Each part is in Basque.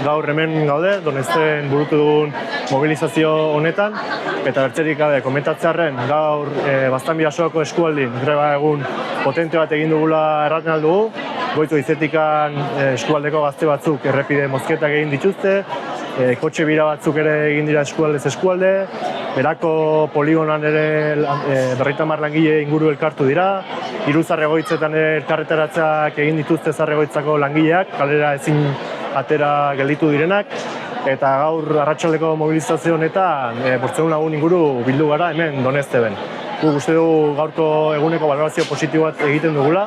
gaur hemen gaude, Donesten burutu dugun mobilizazio honetan, eta bertzerik gabe komentatzearren gaur Baztan-Bidasoko eskualdin greba egun potente bat egin dugula erraten aldugu. Goizu izetikan eskualdeko gazte batzuk errepide mozketak egin dituzte, kotxe bira batzuk ere egin dira eskualdez eskualde, Berako poligonan ere 50 langile inguru elkartu dira, 3 Zarregoitzetan elkarretaratzak egin dituzte Zarregoitzako langileak, kalera ezin atera gelditu direnak, eta gaur arratsaldeko mobilizazio honetan 500 lagun inguru bildu gara hemen Donesteben. Guk uste dugu gaurko eguneko balorazio positibo bat egiten dugula,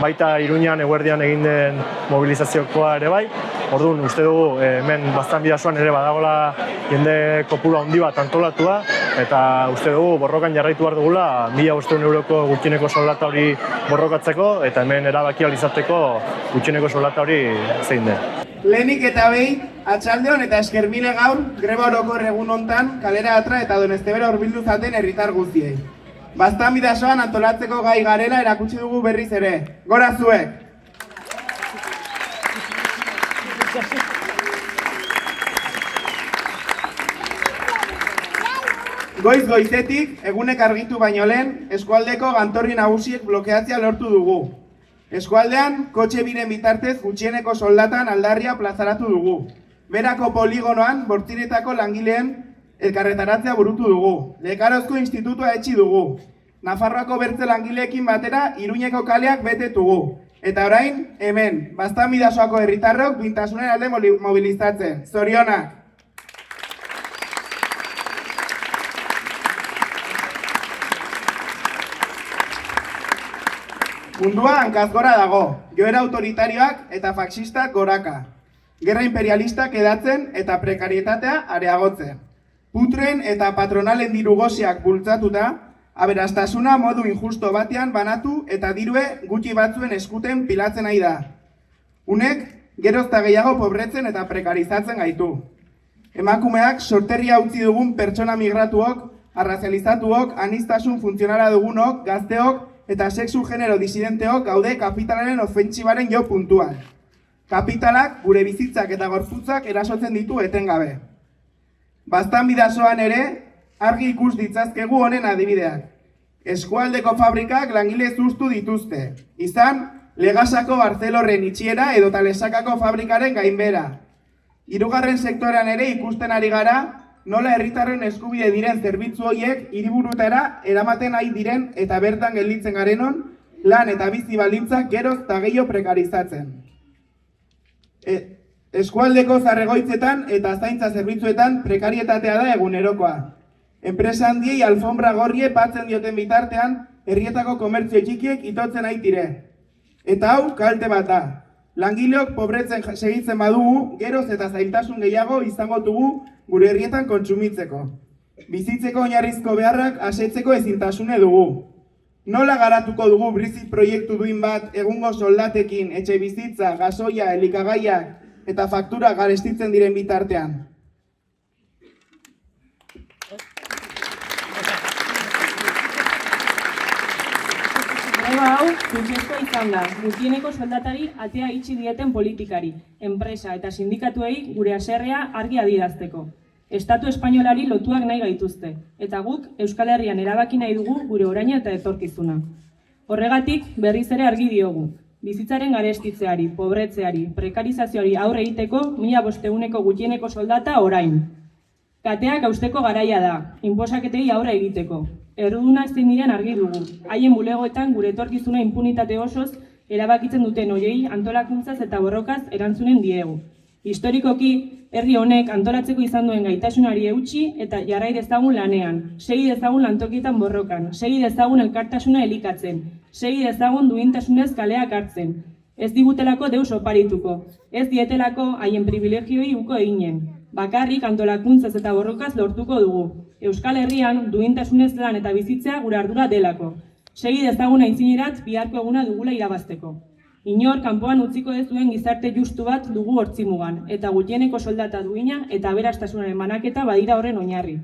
baita Iruñan eguerdian egin den mobilizaziokoa ere bai. Orduan, uste dugu hemen Baztan-Bidasoan ere badagoela jende kopuru handi bat antolatua, eta uste dugu borrokan jarraitu behar dugula 1.500 euroko gutxieneko soldata hori borrokatzeko, eta hemen erabaki ahal izateko gutxieneko soldata hori zein den. Lehenik eta behin, atxaldeon eta esker mile gaur, greba orokor egun hontan, Kalera Atra eta Donestebera hurbildu zaten herritar guztiei. Baztan-Bidasoan antolatzeko gai garela erakutsi dugu berriz ere. Gora zuek! Goiz-goizetik, egunek argitu baino lehen, eskualdeko gantorri nagusiek blokeatzea lortu dugu. Eskualdean, kotxe biren bitartez gutxieneko soldatan aldarria plazaratu dugu. Berako poligonoan, bortziretako langileen elkarretaratzea burutu dugu. Lekarozko institutua etxi dugu. Nafarroako bertze langileekin batera, Iruñeko kaleak betetugu. Eta orain, hemen, Baztan-Bidasoako herritarrok bintasunen alde mobilizatzen. Zorionak! Mundua hankaz gora dago, joera autoritarioak eta faxistak goraka. Gerra imperialistak edatzen eta prekarietatea areagotzen. Putren eta patronalen diru goziak bultzatuta, aberastasuna modu injusto batean banatu eta dirue gutxi batzuen eskuten pilatzen nahi da. Unek, geroz eta gehiago pobretzen eta prekarizatzen gaitu. Emakumeak sorterria utzi dugun pertsona migratuok, arrazializatuok, aniztasun funtzionala dugunok, gazteok, eta sexu genero disidenteok gaude kapitalaren ofentsibaren jo puntuan. Kapitalak gure bizitzak eta gorputzak erasotzen ditu etengabe. Baztan-Bidasoan ere, argi ikus ditzazkegu honen adibideak. Eskualdeko fabrikak langile zuztu dituzte. Izan, Legasako Barcelorren itxiera edo Lesakako fabrikaren gainbera. Hirugarren sektorean ere ikusten ari gara, nola herritarren eskubide diren zerbitzu horiek hiriburutara eramaten ari diren eta bertan gelditzen garenon, lan eta bizi baldintzak geroz eta gehiago prekarizatzen. Eskualdeko Zarregoitzetan eta zaintza zerbitzuetan prekarietatea da egunerokoa. Enpresa handiei alfombra gorrie batzen dioten bitartean, herrietako komertzio txikiek itotzen aitire. Eta hau kalte bat da. Langileok pobretzen segitzen badugu, geroz eta zailtasun gehiago izango dugu gure herrietan kontsumitzeko. Bizitzeko oinarrizko beharrak asetzeko ezintasune dugu. Nola garatuko dugu bizi proiektu duin bat egungo soldatekin, etxe bizitza, gasoia, elikagaiak eta faktura garestitzen diren bitartean? Greba hau, funtsezkoa izan da, gutxieneko soldatari atea itxi dieten politikari, enpresa eta sindikatuei gure haserrea argi adierazteko. Estatu espainolari lotuak nahi gaituzte, eta guk Euskal Herrian erabaki nahi dugu gure oraina eta etorkizuna. Horregatik berriz ere argi diogu, bizitzaren garestitzeari, pobretzeari, prekarizazioari aurre egiteko 1.500 gutxieneko soldata orain. Kateak hausteko garaia da, inposaketei aurre egiteko. Erruduna ezin diren argi dugu, haien bulegoetan gure etorkizuna impunitate osoz erabakitzen duten hoiei antolakuntzaz eta borrokaz erantzunen diegu. Historikoki, herri honek antolatzeko izan duen gaitasunari eutsi eta jarrai dezagun lanean, segi dezagun lantokietan borrokan, segi dezagun elkartasuna elikatzen, segi dezagun duintasunez kaleak hartzen. Ez digutelako deus oparituko, ez dietelako haien privilegioi uko eginen. Bakarrik antolakuntzaz eta borrokaz lortuko dugu. Euskal Herrian duintasunez lan eta bizitzea gure ardura delako. Segi dezagun aintzinerat biharko eguna dugula irabazteko. Inor kanpoan utziko ez duen gizarte justu bat dugu hortzimugan, eta gutxieneko soldata duina eta aberastasunaren banaketa badira horren oinarri.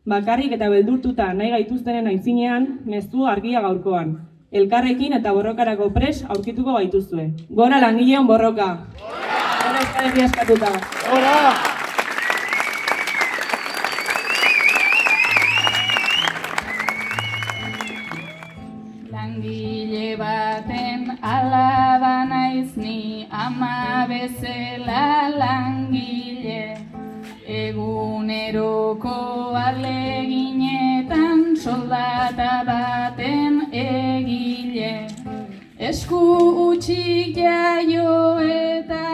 Bakarrik eta beldurtuta nahi gaituztenen aintzinean, mezu argia gaurkoan. Elkarrekin eta borrokarako pres aurkituko gaituzue. Gora langileon borroka! Euskal Herria eskatuta. Gora! Langile baten alaba naiz ni, ama bezala langile. Eguneroko ahaleginetan soldata baten egile. Esku utxik jaio eta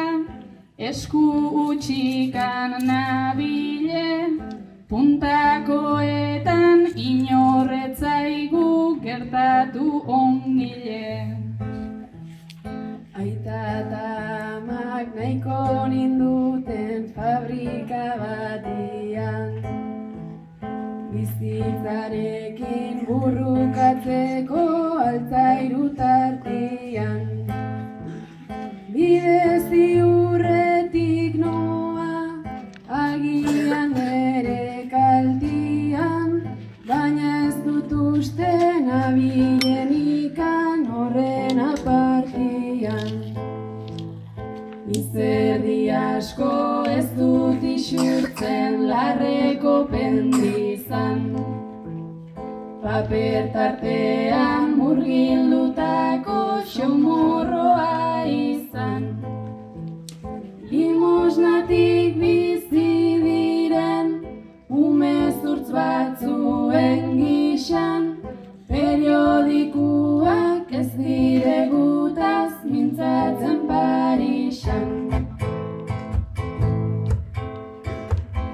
esku utxikan nabile. Puntakoetan inorretzaigu gertatu ongile. Aita eta amak nahiko ninduten fabrika batian, bizitzarekin burrukatzeko altzairu tartian. Bide ziurretik noa, agian ere kaltian, baina ez dut uste nabilen ikan horren apartian. Izerdi asko ez dut isurtzen larreko pendizan, paper tartean murgildutako xomorroa izan. Limosnatik bizi diren umezurtz batzuen gixan, periodikuak ez dire gutaz mintzatzen Parisan.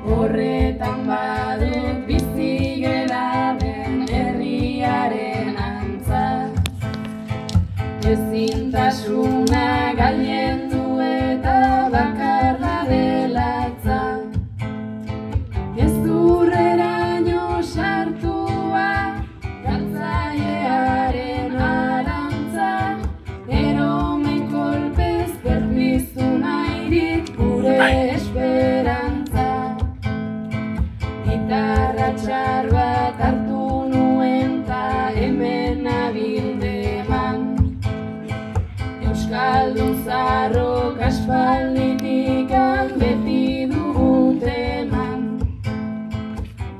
Horretan badut bizi gera den herriaren antza, ezintasuna gailendu eta bakarra delatza. Gezurreraino sartua, galtzailearen arantza, eromen kolpez berpiztu nahirik gure esperantza. Gitarra txar bat hartu nuen ta hemen nabildeman, Euskaldun zarrok aspalditikan beti dut eman.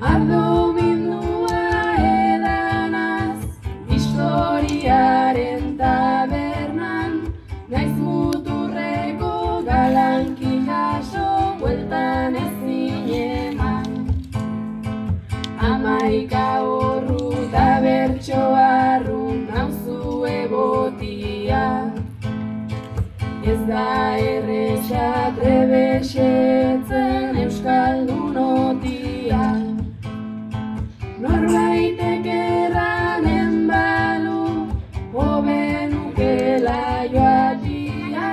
Ardomindua edanaz, historiaren tabernan, naiz muturreko galanki jaso, bueltan ezin eman. Hamaika horru da bertso arrun nauzue botia, ez da erresa trebesetzen euskaldun otia. Norbaitek erranen balu, hobe nukela joatia,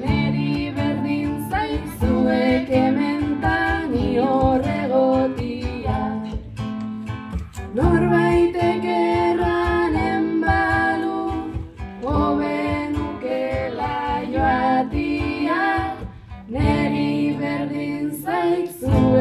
neri berdin zaitzuek hementan horregotia. Norbaitek erranen balu, hobe nukela joatia, neri berdin zaitzuek